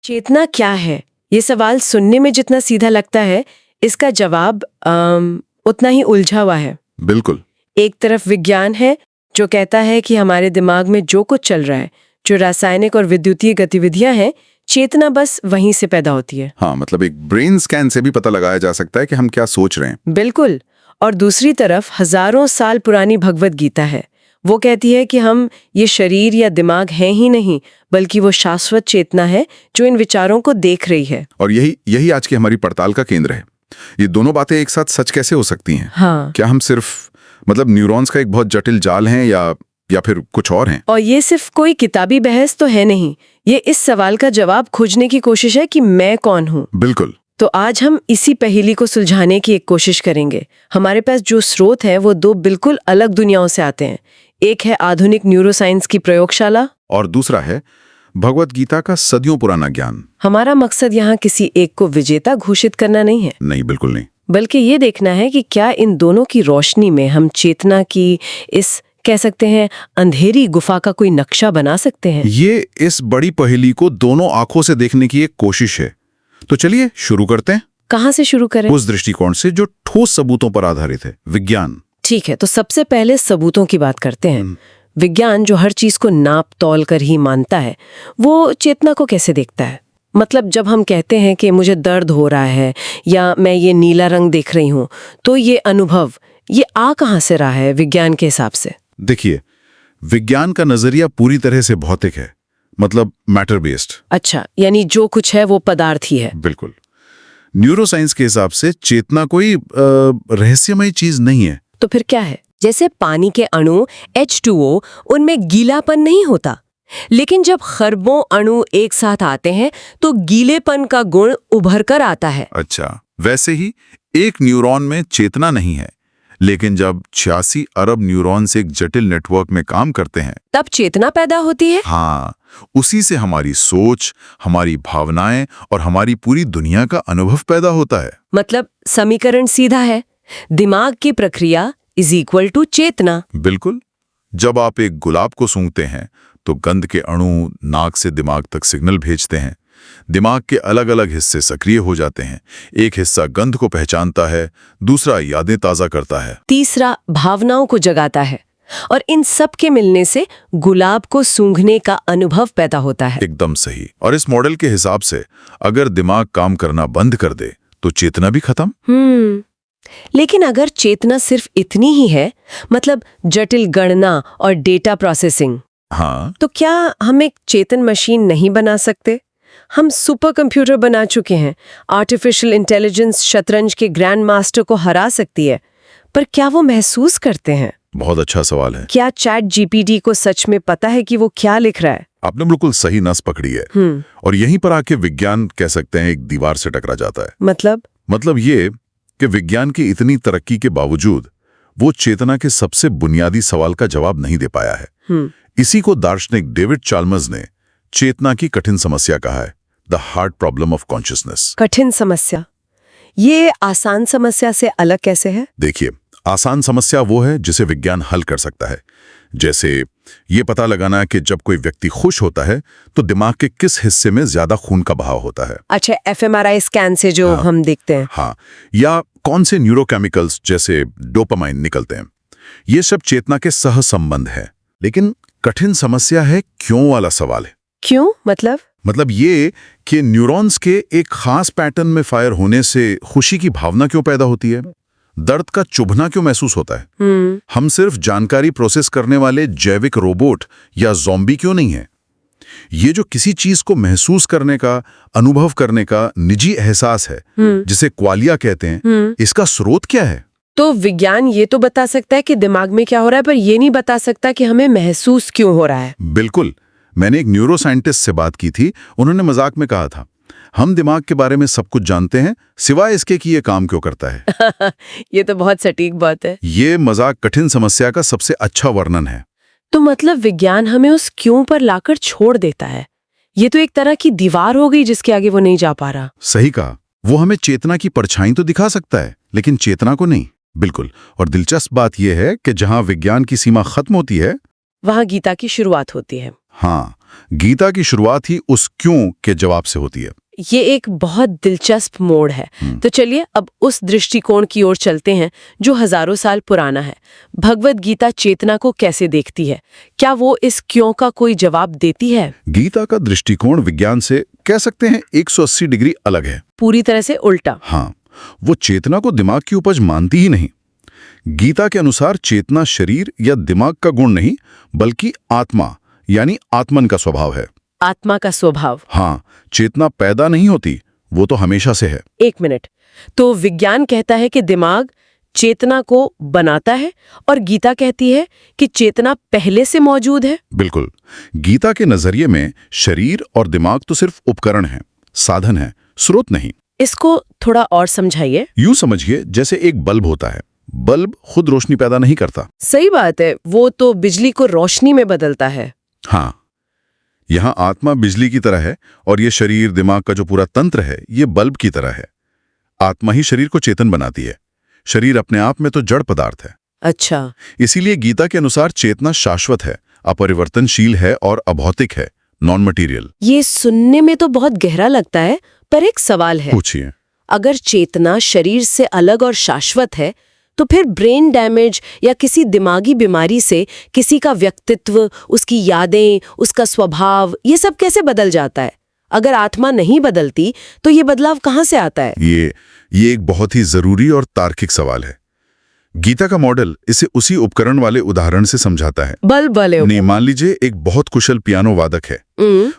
चेतना क्या है? ये सवाल सुनने में जितना सीधा लगता है, इसका जवाब उतना ही उलझा हुआ है। बिल्कुल। एक तरफ विज्ञान है जो कहता है कि हमारे दिमाग में जो कुछ चल रहा है, जो रासायनिक और विद्युतीय गतिविधियां हैं, चेतना बस वहीं से पैदा होती है। हाँ, मतलब एक ब्रेन स्कैन से भी पता लगाया जा सकता है कि हम क्या सोच रहे हैं। बिल्कुल। और दूसरी तरफ हजारों साल पुरानी भगवत गीता है। वो कहती है कि हम ये शरीर या दिमाग हैं ही नहीं, बल्कि वो शाश्वत चेतना है जो इन विचारों को देख रही है। और यही आज की हमारी पड़ताल का केंद्र है। ये दोनों बातें एक साथ सच कैसे हो सकती हैं? हाँ। क्या हम सिर्फ न्यूरॉन्स का एक बहुत जटिल जाल हैं या फिर कुछ और हैं? और ये सिर्फ कोई किताबी बहस तो है नहीं, ये इस सवाल का जवाब खोजने की कोशिश है कि मैं कौन हूँ। बिल्कुल। तो आज हम इसी पहेली को सुलझाने की एक कोशिश करेंगे। हमारे पास जो स्रोत है वो दो बिल्कुल अलग दुनियाओं से आते हैं। एक है आधुनिक न्यूरोसाइंस की प्रयोगशाला, और दूसरा है भगवत गीता का सदियों पुराना ज्ञान। हमारा मकसद यहाँ किसी एक को विजेता घोषित करना नहीं है। नहीं, बिल्कुल नहीं। बल्कि ये देखना है कि क्या इन दोनों की रोशनी में हम चेतना की इस, कह सकते हैं, अंधेरी गुफा का कोई नक्शा बना सकते हैं। ये इस बड़ी पहेली को दोनों आंखों से देखने की एक कोशिश है। तो चलिए शुरू करते हैं। कहाँ से शुरू करें? उस दृष्टिकोण से जो ठोस सबूतों पर आधारित है, विज्ञान। ठीक है, तो सबसे पहले सबूतों की बात करते हैं। विज्ञान जो हर चीज को नाप तौल कर ही मानता है, वो चेतना को कैसे देखता है? मतलब जब हम कहते हैं कि मुझे दर्द हो रहा है या मैं ये नीला रंग देख रही हूँ, तो ये अनुभव ये आ कहाँ से रहा है विज्ञान के हिसाब से? देखिए, विज्ञान का नजरिया पूरी तरह से भौतिक है, मतलब मैटर बेस्ड। अच्छा, यानी जो कुछ है वो पदार्थ ही है। बिल्कुल। न्यूरोसाइंस के हिसाब से चेतना कोई रहस्यमय चीज नहीं है। तो फिर क्या है? जैसे पानी के अणु H2O, उनमें गीलापन नहीं होता, लेकिन जब खरबों अणु एक साथ आते हैं तो गीलेपन का गुण उभर कर आता है। अच्छा, वैसे ही एक न्यूरॉन में चेतना नहीं है, लेकिन जब 86 अरब न्यूरॉन्स एक जटिल नेटवर्क में काम करते हैं, तब चेतना पैदा होती है। हाँ, उसी से हमारी सोच, हमारी भावनाएं और हमारी पूरी दुनिया का अनुभव पैदा होता है। मतलब समीकरण सीधा है, दिमाग की प्रक्रिया इज इक्वल टू चेतना। बिल्कुल। जब आप एक गुलाब को सूंघते हैं तो गंध के अणु नाक से दिमाग तक सिग्नल भेजते हैं। दिमाग के अलग अलग हिस्से सक्रिय हो जाते हैं। एक हिस्सा गंध को पहचानता है, दूसरा यादें ताजा करता है, तीसरा भावनाओं को जगाता है, और इन सब के मिलने से गुलाब को सूंघने का अनुभव पैदा होता है। एकदम सही। और इस मॉडल के हिसाब से अगर दिमाग काम करना बंद कर दे तो चेतना भी खत्म। लेकिन अगर चेतना सिर्फ इतनी ही है, मतलब जटिल गणना और डेटा प्रोसेसिंग, हाँ, तो क्या हम एक चेतन मशीन नहीं बना सकते? हम सुपर कंप्यूटर बना चुके हैं। आर्टिफिशियल इंटेलिजेंस शतरंज के ग्रैंड मास्टर को हरा सकती है, पर क्या वो महसूस करते हैं? बहुत अच्छा सवाल है। क्या चैट जीपीटी को सच में पता है कि वो क्या लिख रहा है? आपने बिल्कुल सही नस पकड़ी है। और यहीं पर आके विज्ञान, कह सकते हैं, एक दीवार से टकरा जाता है। मतलब ये कि विज्ञान की इतनी तरक्की के बावजूद वो चेतना के सबसे बुनियादी सवाल का जवाब नहीं दे पाया है। इसी को दार्शनिक डेविड चाल्मर्स ने चेतना की कठिन समस्या कहा है, the hard problem of consciousness. कठिन समस्या, ये आसान समस्या से अलग कैसे है? देखिए, आसान समस्या वो है जिसे विज्ञान हल कर सकता है। जैसे ये पता लगाना कि जब कोई व्यक्ति खुश होता है तो दिमाग के किस हिस्से में ज्यादा खून का बहाव होता है। अच्छा, fMRI स्कैन से जो हम देखते हैं। हाँ, या कौन से न्यूरोकेमिकल्स जैसे डोपामाइन निकलते हैं। ये सब चेतना के सह संबंध है। लेकिन कठिन समस्या है क्यों वाला सवाल है। क्यों? मतलब ये कि न्यूरॉन्स के एक खास पैटर्न में फायर होने से खुशी की भावना क्यों पैदा होती है, दर्द का चुभना क्यों महसूस होता है। हम सिर्फ जानकारी प्रोसेस करने वाले जैविक रोबोट या ज़ॉम्बी क्यों नहीं है। ये जो किसी चीज को महसूस करने का, अनुभव करने का निजी एहसास है, जिसे क्वालिया कहते हैं, इसका स्रोत क्या है? तो विज्ञान ये तो बता सकता है कि दिमाग में क्या हो रहा है, पर ये नहीं बता सकता कि हमें महसूस क्यों हो रहा है। बिल्कुल। मैंने एक न्यूरोसाइंटिस्ट से बात की थी। उन्होंने मजाक में कहा था, हम दिमाग के बारे में सब कुछ जानते हैं, सिवाय इसके कि ये काम क्यों करता है। ये तो बहुत सटीक बात है। ये मजाक कठिन समस्या का सबसे अच्छा वर्णन है। तो मतलब विज्ञान हमें उस क्यों पर लाकर छोड़ देता है। ये तो एक तरह की दीवार हो गई जिसके आगे वो नहीं जा पा रहा। सही कहा। वो हमें चेतना की परछाई तो दिखा सकता है, लेकिन चेतना को नहीं। बिल्कुल। और दिलचस्प बात यह है कि जहां विज्ञान की सीमा खत्म होती है, वहां गीता की शुरुआत होती है। हाँ, गीता की शुरुआत ही उस क्यों के जवाब से होती है। ये एक बहुत दिलचस्प मोड़ है। तो चलिए अब उस दृष्टिकोण की ओर चलते हैं जो हजारों साल पुराना है। भगवद गीता चेतना को कैसे देखती है? क्या वो इस क्यों का कोई जवाब देती है? गीता का दृष्टिकोण विज्ञान से कह सकते हैं 180 डिग्री अलग है। पूरी तरह से उल्टा। हाँ, वो चेतना को दिमाग की उपज मानती ही नहीं। गीता के अनुसार चेतना शरीर या दिमाग का गुण नहीं, बल्कि आत्मा यानी आत्मन का स्वभाव है। आत्मा का स्वभाव। हाँ, चेतना पैदा नहीं होती, वो तो हमेशा से है। एक मिनट, तो विज्ञान कहता है कि दिमाग चेतना को बनाता है और गीता कहती है कि चेतना पहले से मौजूद है। बिल्कुल। गीता के नजरिए में शरीर और दिमाग तो सिर्फ उपकरण हैं, साधन है, स्रोत नहीं। इसको थोड़ा और समझाइए। यूं समझिए जैसे एक बल्ब होता है। बल्ब खुद रोशनी पैदा नहीं करता। सही बात है, वो तो बिजली को रोशनी में बदलता है। हाँ, यहाँ आत्मा बिजली की तरह है और ये शरीर दिमाग का जो पूरा तंत्र है ये बल्ब की तरह है। आत्मा ही शरीर को चेतन बनाती है। शरीर अपने आप में तो जड़ पदार्थ है। अच्छा। इसीलिए गीता के अनुसार चेतना शाश्वत है, अपरिवर्तनशील है और अभौतिक है, नॉन मटीरियल। ये सुनने में तो बहुत गहरा लगता है, पर एक सवाल है। पूछिए। अगर चेतना शरीर से अलग और शाश्वत है, तो फिर ब्रेन डैमेज या किसी दिमागी बीमारी से किसी का व्यक्तित्व, उसकी यादें, उसका स्वभाव, ये सब कैसे बदल जाता है? अगर आत्मा नहीं बदलती तो ये बदलाव कहाँ से आता है? ये एक बहुत ही जरूरी और तार्किक सवाल है। गीता का मॉडल इसे उसी उपकरण वाले उदाहरण से समझाता है। बल्ब वाले नहीं, मान लीजिए एक बहुत कुशल पियानो वादक है।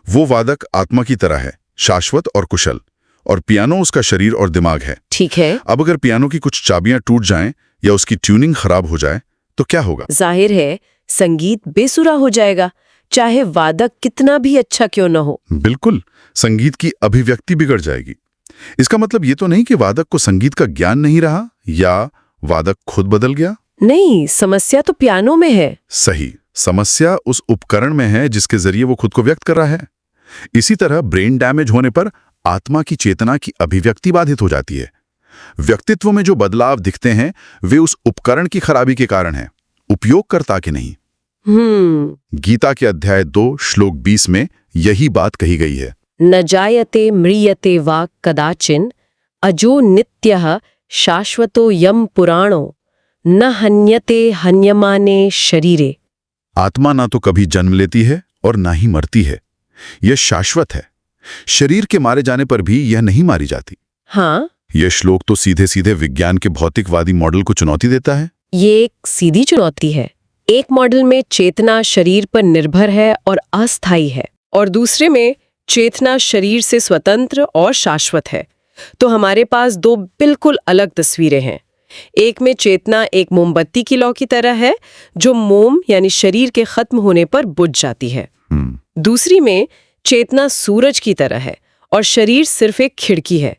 वो वादक आत्मा की तरह है, शाश्वत और कुशल, और पियानो उसका शरीर और दिमाग है। ठीक है। अब अगर पियानो की कुछ चाबियां टूट जाएं या उसकी ट्यूनिंग खराब हो जाए तो क्या होगा? जाहिर है संगीत बेसुरा हो जाएगा, चाहे वादक कितना भी अच्छा क्यों न हो। बिल्कुल, संगीत की अभिव्यक्ति बिगड़ जाएगी। इसका मतलब ये तो नहीं कि वादक को संगीत का ज्ञान नहीं रहा या वादक खुद बदल गया। नहीं, समस्या तो पियानो में है। सही, समस्या उस उपकरण में है जिसके जरिए वो खुद को व्यक्त कर रहा है। इसी तरह ब्रेन डैमेज होने पर आत्मा की चेतना की अभिव्यक्ति बाधित हो जाती है। व्यक्तित्व में जो बदलाव दिखते हैं वे उस उपकरण की खराबी के कारण हैं, उपयोगकर्ता के नहीं। गीता के अध्याय 2 श्लोक 20 में यही बात कही गई है। न जायते म्रियते वा कदाचिन अजो नित्यः शाश्वतो यम पुराणो न हन्यते हन्यमाने शरीरे। आत्मा ना तो कभी जन्म लेती है और ना ही मरती है, यह शाश्वत है। शरीर के मारे जाने पर भी यह नहीं मारी जाती। हाँ, यह श्लोक तो सीधे सीधे विज्ञान के भौतिकवादी मॉडल को चुनौती देता है। ये एक सीधी चुनौती है। एक मॉडल में चेतना शरीर पर निर्भर है और अस्थायी है, और दूसरे में चेतना शरीर से स्वतंत्र और शाश्वत है। तो हमारे पास दो बिल्कुल अलग तस्वीरें हैं। एक में चेतना एक मोमबत्ती की लौ की तरह है जो मोम यानी शरीर के खत्म होने पर बुझ जाती है। दूसरी में चेतना सूरज की तरह है और शरीर सिर्फ एक खिड़की है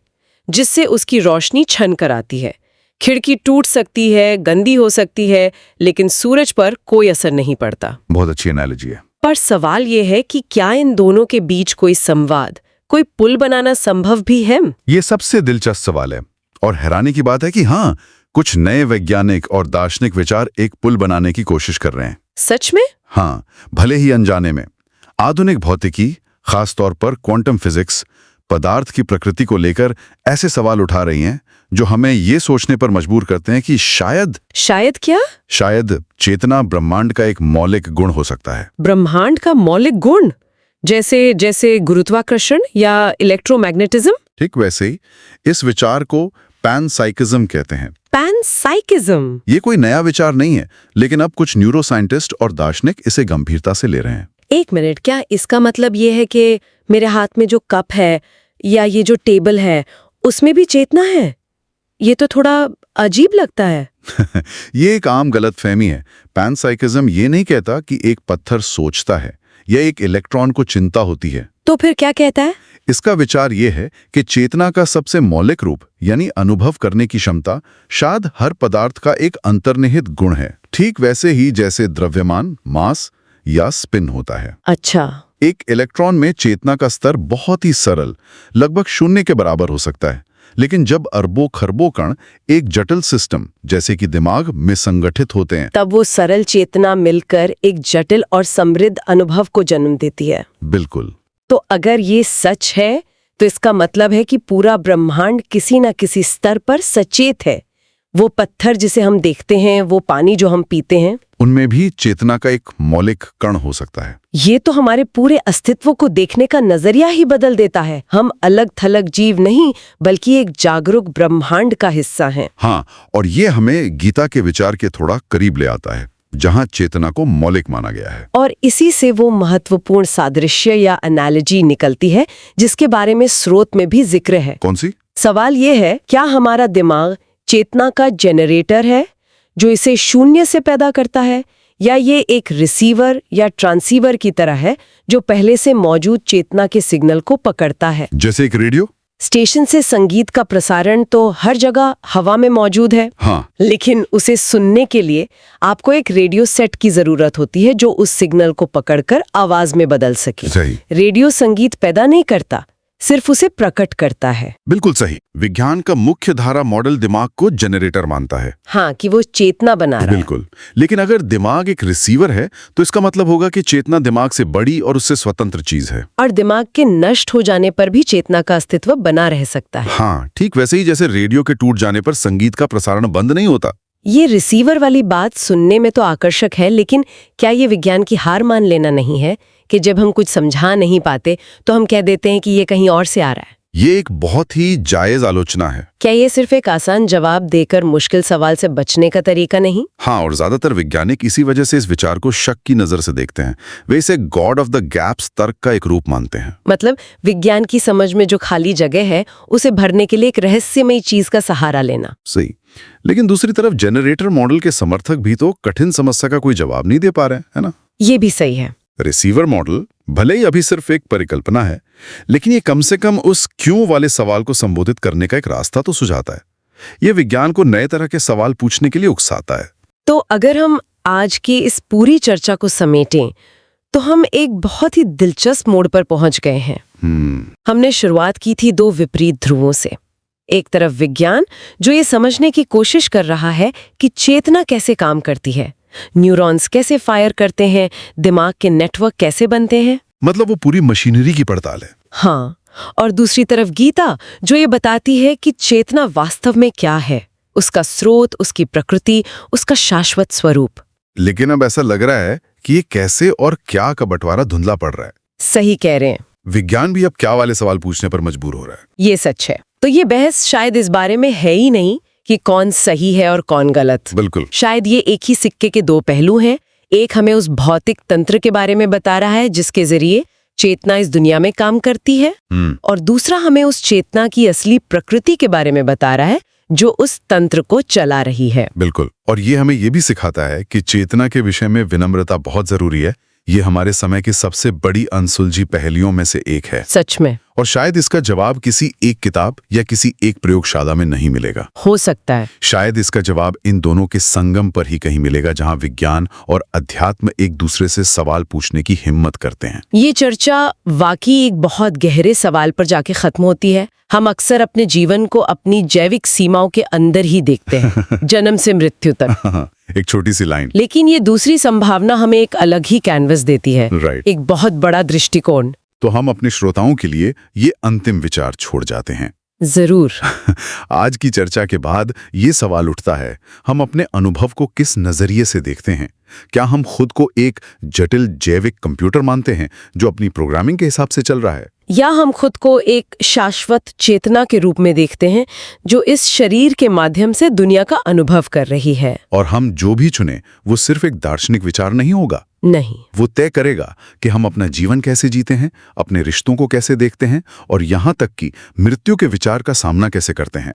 जिससे उसकी रोशनी छन कर आती है। खिड़की टूट सकती है, गंदी हो सकती है, लेकिन सूरज पर कोई असर नहीं पड़ता। बहुत अच्छी एनालॉजी है। पर सवाल ये है कि क्या इन दोनों के बीच कोई संवाद, कोई पुल बनाना संभव भी है? ये सबसे दिलचस्प सवाल है और हैरानी की बात है कि हाँ, कुछ नए वैज्ञानिक और दार्शनिक विचार एक पुल बनाने की कोशिश कर रहे हैं। सच में? हाँ, भले ही अनजाने में। आधुनिक भौतिकी, खासतौर पर क्वांटम फिजिक्स, पदार्थ की प्रकृति को लेकर ऐसे सवाल उठा रही हैं जो हमें ये सोचने पर मजबूर करते हैं कि शायद क्या? शायद चेतना ब्रह्मांड का एक मौलिक गुण हो सकता है। ब्रह्मांड का मौलिक गुण? जैसे गुरुत्वाकर्षण या इलेक्ट्रोमैग्नेटिज्म? ठीक वैसे ही इस विचार को पैनसाइकिज्म कहते हैं। पैनसाइकिज्म? ये कोई नया विचार नहीं है, लेकिन अब कुछ न्यूरोसाइंटिस्ट और दार्शनिक इसे गंभीरता से ले रहे हैं। एक मिनट, क्या इसका मतलब ये है कि मेरे हाथ में जो कप है या ये जो टेबल है उसमें भी चेतना है? ये तो थोड़ा अजीब लगता है। ये एक आम गलतफहमी है। पैनसाइकिज्म ये नहीं कहता कि एक पत्थर सोचता है या एक इलेक्ट्रॉन को चिंता होती है। तो फिर क्या कहता है? इसका विचार ये है कि चेतना का सबसे मौलिक रूप यानी अनुभव करने की क्षमता शायद हर पदार्थ का एक अंतर्निहित गुण है, ठीक वैसे ही जैसे द्रव्यमान, मास या स्पिन होता है। अच्छा। एक इलेक्ट्रॉन में चेतना का स्तर बहुत ही सरल, लगभग 0 के बराबर हो सकता है, लेकिन जब अरबों खरबों कण एक जटिल सिस्टम जैसे कि दिमाग में संगठित होते हैं, तब वो सरल चेतना मिलकर एक जटिल और समृद्ध अनुभव को जन्म देती है। बिल्कुल। तो अगर ये सच है तो इसका मतलब है कि पूरा ब्रह्मांड किसी न किसी स्तर पर सचेत है। वो पत्थर जिसे हम देखते हैं, वो पानी जो हम पीते हैं, उनमें भी चेतना का एक मौलिक कण हो सकता है। ये तो हमारे पूरे अस्तित्व को देखने का नजरिया ही बदल देता है। हम अलग थलग जीव नहीं, बल्कि एक जागरूक ब्रह्मांड का हिस्सा हैं। हाँ, और ये हमें गीता के विचार के थोड़ा करीब ले आता है, जहाँ चेतना को मौलिक माना गया है। और इसी से वो महत्वपूर्ण सादृश्य या एनालॉजी निकलती है जिसके बारे में स्रोत में भी जिक्र है। कौन सी? सवाल ये है, क्या हमारा दिमाग चेतना का जनरेटर है जो इसे शून्य से पैदा करता है, या ये एक रिसीवर या ट्रांसीवर की तरह है जो पहले से मौजूद चेतना के सिग्नल को पकड़ता है? जैसे एक रेडियो स्टेशन से संगीत का प्रसारण तो हर जगह हवा में मौजूद है। हाँ, लेकिन उसे सुनने के लिए आपको एक रेडियो सेट की जरूरत होती है जो उस सिग्नल को पकड़कर आवाज में बदल सके। सही। रेडियो संगीत पैदा नहीं करता, सिर्फ उसे प्रकट करता है। बिल्कुल सही। विज्ञान का मुख्य धारा मॉडल दिमाग को जनरेटर मानता है। हाँ, कि वो चेतना बना रहा है। बिल्कुल। लेकिन अगर दिमाग एक रिसीवर है तो इसका मतलब होगा कि चेतना दिमाग से बड़ी और उससे स्वतंत्र चीज है। और दिमाग के नष्ट हो जाने पर भी चेतना का अस्तित्व बना रह सकता है। हाँ, ठीक वैसे ही जैसे रेडियो के टूट जाने पर संगीत का प्रसारण बंद नहीं होता। ये रिसीवर वाली बात सुनने में तो आकर्षक है, लेकिन क्या ये विज्ञान की हार मान लेना नहीं है कि जब हम कुछ समझा नहीं पाते तो हम कह देते हैं कि ये कहीं और से आ रहा है? ये एक बहुत ही जायज आलोचना है। क्या ये सिर्फ एक आसान जवाब देकर मुश्किल सवाल से बचने का तरीका नहीं? हाँ, और ज्यादातर वैज्ञानिक इसी वजह से इस विचार को शक की नजर से देखते हैं। वे इसे गॉड ऑफ द गैप्स तर्क का एक रूप मानते हैं। मतलब विज्ञान की समझ में जो खाली जगह है उसे भरने के लिए एक रहस्यमयी चीज का सहारा लेना। सही। लेकिन दूसरी तरफ जनरेटर मॉडल के समर्थक भी तो कठिन समस्या का कोई जवाब नहीं दे पा रहे हैं, है ना? ये भी सही है। रिसीवर मॉडल भले ही अभी सिर्फ एक परिकल्पना है, लेकिन ये कम से कम उस क्यों वाले सवाल को संबोधित करने का एक रास्ता तो सुझाता है। ये विज्ञान को नए तरह के सवाल पूछने के लिए उकसाता है। तो अगर हम आज की इस पूरी चर्चा को समेटें तो हम एक बहुत ही दिलचस्प मोड़ पर पहुंच गए हैं। हमने शुरुआत की थी दो विपरीत ध्रुवों से। एक तरफ विज्ञान जो ये समझने की कोशिश कर रहा है कि चेतना कैसे काम करती है, न्यूरॉन्स कैसे फायर करते हैं, दिमाग के नेटवर्क कैसे बनते हैं, मतलब वो पूरी मशीनरी की पड़ताल है। हाँ, और दूसरी तरफ गीता जो ये बताती है कि चेतना वास्तव में क्या है, उसका स्रोत, उसकी प्रकृति, उसका शाश्वत स्वरूप। लेकिन अब ऐसा लग रहा है कि ये कैसे और क्या का बंटवारा धुंधला पड़ रहा है। सही कह रहे हैं। विज्ञान भी अब क्या वाले सवाल पूछने पर मजबूर हो रहा है। ये सच है। तो ये बहस शायद इस बारे में है ही नहीं कि कौन सही है और कौन गलत। बिल्कुल। शायद ये एक ही सिक्के के दो पहलू हैं। एक हमें उस भौतिक तंत्र के बारे में बता रहा है जिसके जरिए चेतना इस दुनिया में काम करती है, और दूसरा हमें उस चेतना की असली प्रकृति के बारे में बता रहा है जो उस तंत्र को चला रही है। बिल्कुल। और ये हमें ये भी सिखाता है कि चेतना के विषय में विनम्रता बहुत जरूरी है। ये हमारे समय की सबसे बड़ी अनसुलझी पहेलियों में से एक है। सच में। और शायद इसका जवाब किसी एक किताब या किसी एक प्रयोगशाला में नहीं मिलेगा। हो सकता है। शायद इसका जवाब इन दोनों के संगम पर ही कहीं मिलेगा, जहां विज्ञान और अध्यात्म एक दूसरे से सवाल पूछने की हिम्मत करते हैं। ये चर्चा वाकई एक बहुत गहरे सवाल पर जाके खत्म होती है। हम अक्सर अपने जीवन को अपनी जैविक सीमाओं के अंदर ही देखते हैं, जन्म से मृत्यु तक। एक छोटी सी लाइन। लेकिन ये दूसरी संभावना हमें एक अलग ही कैनवस देती है। राइट। एक बहुत बड़ा दृष्टिकोण। तो हम अपने श्रोताओं के लिए ये अंतिम विचार छोड़ जाते हैं। जरूर। आज की चर्चा के बाद ये सवाल उठता है, हम अपने अनुभव को किस नजरिए से देखते हैं? क्या हम खुद को एक जटिल जैविक कंप्यूटर मानते हैं जो अपनी प्रोग्रामिंग के हिसाब से चल रहा है, या हम खुद को एक शाश्वत चेतना के रूप में देखते हैं जो इस शरीर के माध्यम से दुनिया का अनुभव कर रही है? और हम जो भी चुने वो सिर्फ एक दार्शनिक विचार नहीं होगा। नहीं, वो तय करेगा कि हम अपना जीवन कैसे जीते हैं, अपने रिश्तों को कैसे देखते हैं, और यहाँ तक कि मृत्यु के विचार का सामना कैसे करते हैं।